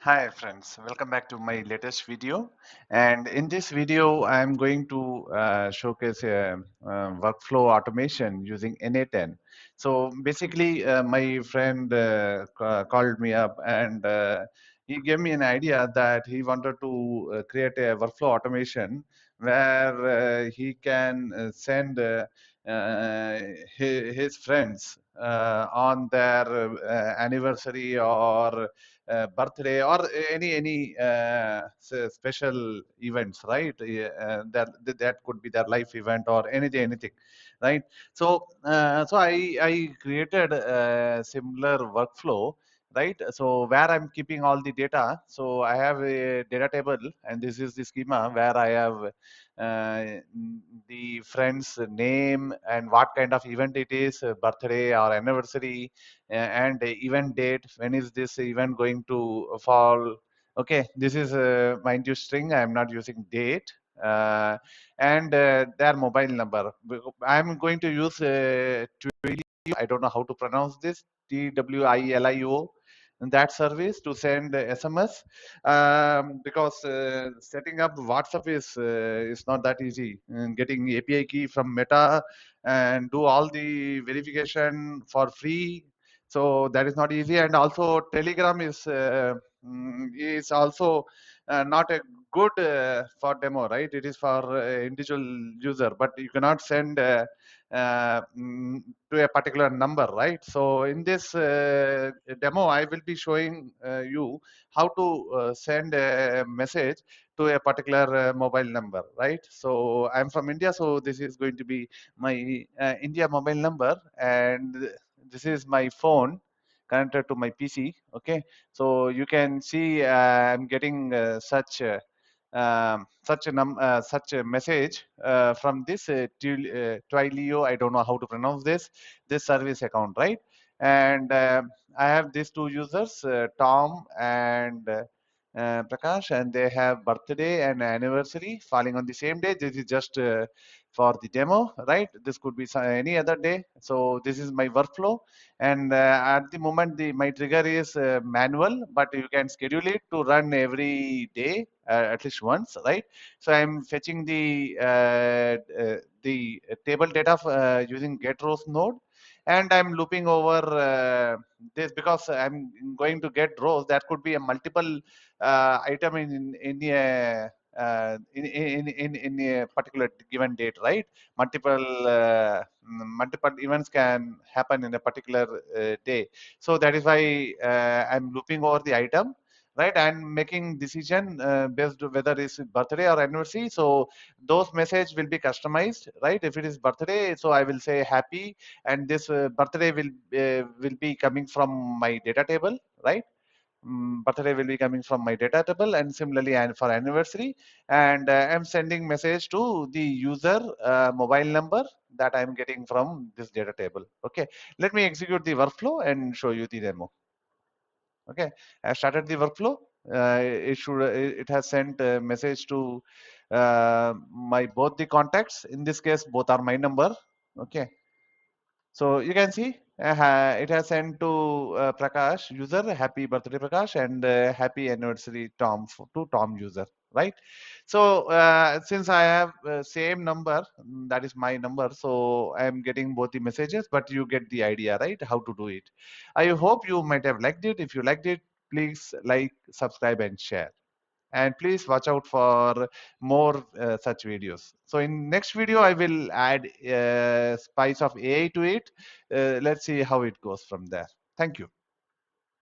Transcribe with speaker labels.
Speaker 1: Hi friends, welcome back to my latest video. And in this video, I'm going to showcase a workflow automation using n8n. So basically, my friend called me up and he gave me an idea that he wanted to create a workflow automation where he can send his friends on their anniversary or birthday or any special events, right? That could be their life event or anything, right? So I created a similar workflow, right? So where I'm keeping all the data. So I have a data table, and this is the schema where I have the friend's name and what kind of event it is, birthday or anniversary, and the event date. When is this event going to fall? Okay, this is mind you string. I am not using date. And their mobile number. I'm going to use Twilio. I don't know how to pronounce this. Twilio, and that service to send SMS, because setting up WhatsApp is not that easy. And getting API key from Meta and do all the verification for free, so that is not easy. And also Telegram is also not a good for demo, right? It is for individual user, but you cannot send uh, mm, to a particular number, right? So in this demo, I will be showing you how to send a message to a particular mobile number, right? So I'm from India, so this is going to be my India mobile number, and this is my phone connected to my PC. Okay, so you can see I'm getting such a message from this Twilio. I don't know how to pronounce this service account, right? And I have these two users, Tom and Prakash, and they have birthday and anniversary falling on the same day. This is just for the demo, right? This could be any other day. So this is my workflow, and at the moment my trigger is manual, but you can schedule it to run every day at least once, right? So I'm fetching the table data using get rows node, and I'm looping over this because I'm going to get rows. That could be a multiple item in a particular given date, right? Multiple events can happen in a particular day. So that is why I'm looping over the item, right, and making decision based on whether it's birthday or anniversary. So those message will be customized, right? If it is birthday, so I will say happy, and this birthday will be coming from my data table, right? Birthday will be coming from my data table, and similarly and for anniversary, and I'm sending message to the user mobile number that I'm getting from this data table. Okay, let me execute the workflow and show you the demo. Okay, I started the workflow. It has sent a message to my both the contacts. In this case, both are my number. Okay, so you can see it has sent to Prakash user, happy birthday Prakash, and happy anniversary Tom to Tom user, right? So since I have same number, that is my number, so I am getting both the messages, but you get the idea, right? How to do it. I hope you might have liked it. If you liked it, please like, subscribe, and share. And please watch out for more such videos. So in next video, I will add spice of AI to it. Let's see how it goes from there. Thank you.